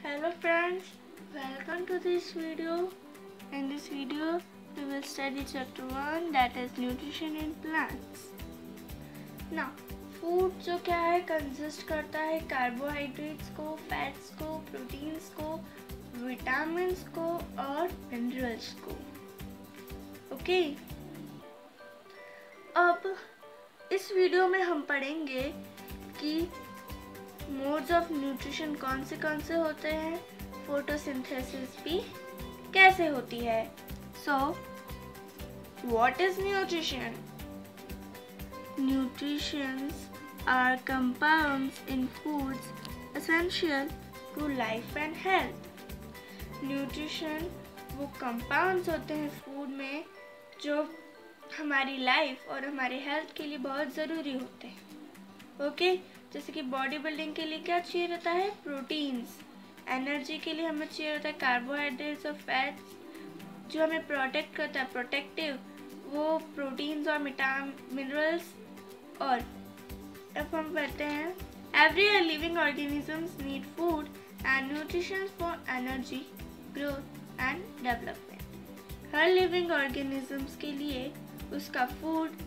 Hello friends, welcome to this video. In this video, we will study chapter 1, that is nutrition in plants. Now, food जो क्या है consist करता है carbohydrates को, fats को, proteins को, विटामिन्स को और मिनरल्स को. ओके, अब इस वीडियो में हम पढ़ेंगे कि मोड्स ऑफ न्यूट्रिशन कौन से होते हैं, फोटोसिंथेसिस भी कैसे होती है. So what is nutrition? Nutritions are compounds in foods essential to life and health. Nutrition वो कंपाउंड्स होते हैं फूड में जो हमारी लाइफ और हमारे हेल्थ के लिए बहुत ज़रूरी होते हैं. ओके, जैसे कि बॉडी बिल्डिंग के लिए क्या चाहिए रहता है, प्रोटीन्स. एनर्जी के लिए हमें चाहिए रहता है कार्बोहाइड्रेट्स और फैट्स. जो हमें प्रोटेक्ट करता है, प्रोटेक्टिव, वो प्रोटीन्स और मिनरल्स. और अब हम पढ़ते हैं, every living organisms need food and nutrition for energy, growth and development. Her living organisms के लिए उसका फूड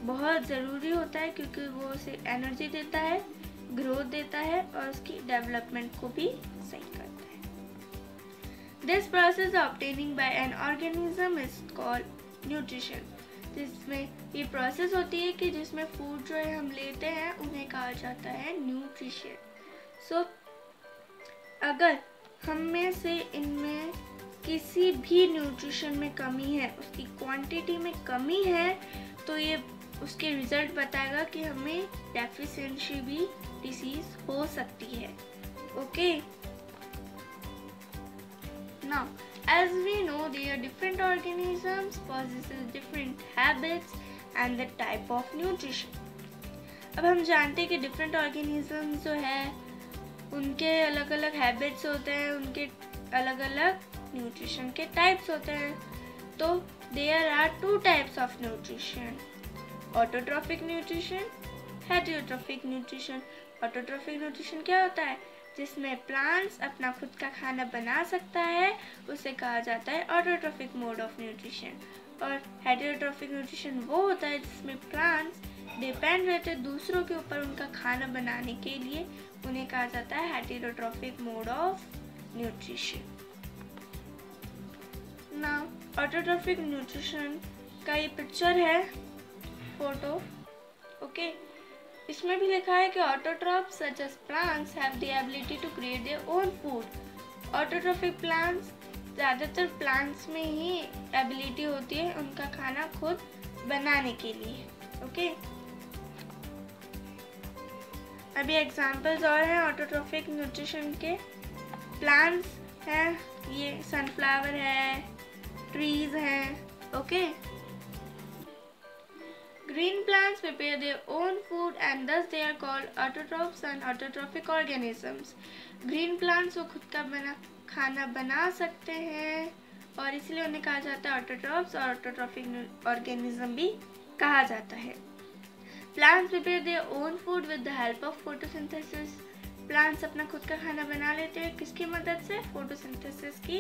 बहुत ज़रूरी होता है क्योंकि वो उसे एनर्जी देता है, ग्रोथ देता है और उसकी डेवलपमेंट को भी सही करता है. This process obtaining by an organism is called nutrition. जिसमें ये प्रोसेस होती है कि जिसमें फूड जो है हम लेते हैं उन्हें कहा जाता है न्यूट्रिशन. सो अगर हम में से इनमें किसी भी न्यूट्रिशन में कमी है, उसकी क्वांटिटी में कमी है, तो ये उसके रिजल्ट बताएगा कि हमें डेफिशिएंसी भी डिसीज हो सकती है. Okay, now as we know there are different organisms possesses different habits and the type of nutrition. अब हम जानते हैं कि डिफरेंट ऑर्गेनिज्म जो है उनके अलग अलग हैबिट्स होते हैं, उनके अलग अलग न्यूट्रिशन के टाइप्स होते हैं. तो there are two types of nutrition, autotrophic nutrition, heterotrophic nutrition. Autotrophic nutrition क्या होता है? जिसमें प्लांट्स अपना खुद का खाना बना सकता है, उसे कहा जाता है ऑटोट्रॉफिक मोड ऑफ न्यूट्रिशन. और हेटेरोट्रॉफिक न्यूट्रिशन वो होता है जिसमें प्लांट्स डिपेंड रहते हैं दूसरों के ऊपर उनका खाना बनाने के लिए, उन्हें कहा जाता है heterotrophic mode of nutrition. Now autotrophic nutrition का ये पिक्चर है, फोटो. ओके, इसमें भी लिखा है कि autotrophs such as plants have the ability to create their own food. Autotrophic plants, ज़्यादातर प्लांट्स में ही एबिलिटी होती है उनका खाना खुद बनाने के लिए. ओके, अभी एग्जांपल्स और हैं ऑटोट्रॉफिक न्यूट्रिशन के. प्लांट्स हैं, ये सनफ्लावर है, ट्रीज हैं. Okay, green plants prepare their own food and thus they are called autotrophs and autotrophic organisms. green plants वो खुद का खाना बना सकते हैं और इसलिए उन्हें कहा जाता है autotrophs और autotrophic organism भी कहा जाता है. plants prepare their own food with the help of photosynthesis. plants अपना खुद का खाना बना लेते हैं किसकी मदद से? photosynthesis की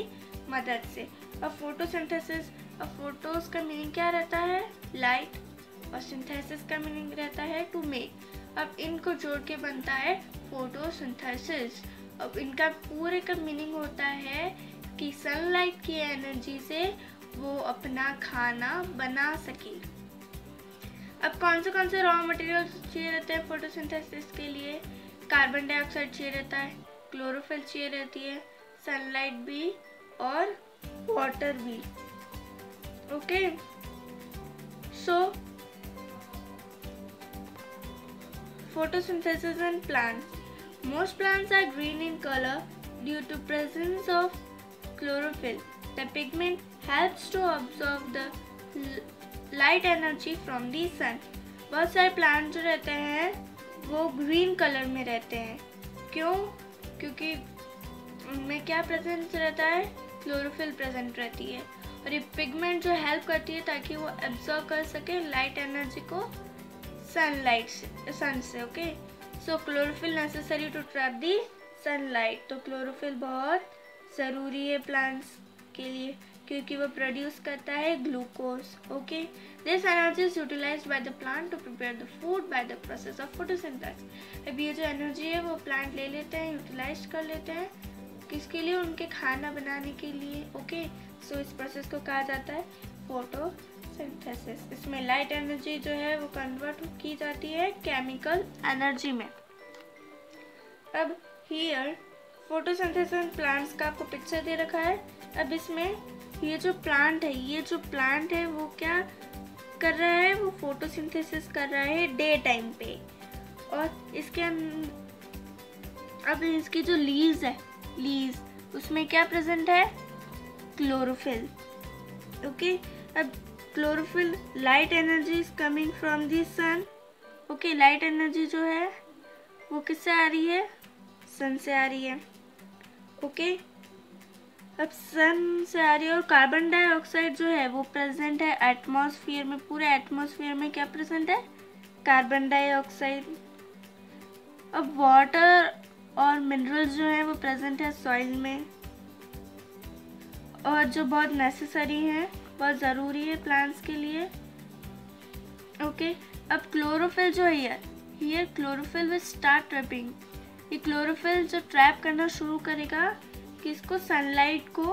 मदद से. और photosynthesis, और photos का मीनिंग क्या रहता है? लाइट, और सिंथेसिस का मीनिंग रहता है टू मेक. अब इनको जोड़ के बनता है फोटोसिंथेसिस. अब इनका पूरे का मीनिंग होता है कि सनलाइट की एनर्जी से वो अपना खाना बना सके. अब कौन से रॉ मटेरियल्स चाहिए रहते हैं फोटोसिंथेसिस के लिए? कार्बन डाइऑक्साइड चाहिए रहता है, क्लोरोफिल चाहिए रहती है, सनलाइट भी और वाटर भी. Okay, so photosynthesis in plants. Most plants are green in color due to presence of chlorophyll. The pigment helps to absorb the light energy from the sun. बहुत सारे प्लांट जो रहते हैं वो ग्रीन कलर में रहते हैं. क्यों? क्योंकि उनमें क्या प्रेजेंस रहता है? क्लोरोफिल प्रेजेंट रहती है और ये पिगमेंट जो हेल्प करती है ताकि वो एब्जॉर्ब कर सके लाइट एनर्जी को सन से. Okay, so chlorophyll necessary to trap the sunlight. तो क्लोरोफिल बहुत ज़रूरी है प्लांट्स के लिए क्योंकि वो प्रोड्यूस करता है glucose. Okay, this energy is utilised by the plant to prepare the food by the process of photosynthesis. अब ये जो एनर्जी है वो प्लांट ले लेते हैं, यूटिलाइज कर लेते हैं, किसके लिए? उनके खाना बनाने के लिए। ओके, सो इस प्रोसेस को कहा जाता है फोटोसिंथेसिस। इसमें लाइट एनर्जी जो है वो कन्वर्ट की जाती है केमिकल एनर्जी में। अब हियर फोटोसिंथेसिस प्लांट्स का आपको पिक्चर दे रखा है। अब इसमें ये जो प्लांट है वो क्या कर रहा है? वो फोटोसिंथेसिस कर रहा है डे टाइम पे। और इसके अब इसकी जो लीव्स उसमें क्या प्रेजेंट है? क्लोरोफिल। ओके, अब chlorophyll light energy is coming from the sun. Okay, light energy जो है वो किससे आ रही है? सन से आ रही है। ओके, अब सन से आ रही है। और कार्बन डाइऑक्साइड जो है वो प्रेजेंट है एटमॉस्फेयर में। पूरे एटमॉस्फेयर में क्या प्रेजेंट है? Carbon dioxide. अब वाटर और मिनरल्स जो है वो प्रेजेंट है सॉइल में, और जो बहुत नेसेसरी है, बहुत ज़रूरी है प्लांट्स के लिए। ओके, अब क्लोरोफिल जो है here chlorophyll will start trapping. ये क्लोरोफिल जो ट्रैप करना शुरू करेगा किसको? सनलाइट को,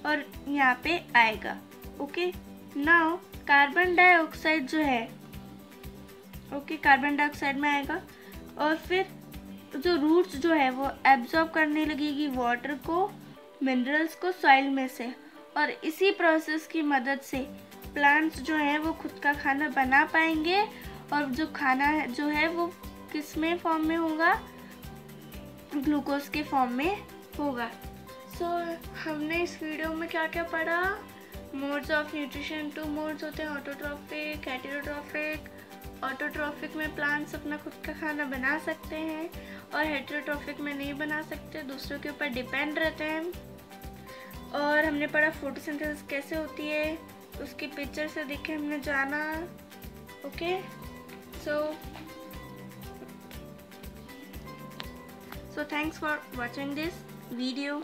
और यहाँ पे आएगा। ओके, नाउ कार्बन डाइऑक्साइड जो है कार्बन डाइऑक्साइड में आएगा, और फिर जो रूट्स जो है वो एब्जॉर्ब करने लगेगी वाटर को, मिनरल्स को सॉइल में से, और इसी प्रोसेस की मदद से प्लांट्स जो हैं वो खुद का खाना बना पाएंगे। और जो खाना जो है वो किस में फॉर्म में होगा? ग्लूकोज के फॉर्म में होगा। सो हमने इस वीडियो में क्या क्या पढ़ा? Modes of nutrition. 2 मोड्स होते हैं, ऑटोट्रॉफिक, हेटेरोट्रॉफिक। ऑटोट्रॉफिक में प्लांट्स अपना खुद का खाना बना सकते हैं, और हेटेरोट्रॉफिक में नहीं बना सकते, दूसरों के ऊपर डिपेंड रहते हैं। और हमने पढ़ा फोटोसिंथेसिस कैसे होती है, उसकी पिक्चर से देख के हमने जाना। Okay, so thanks for watching this video.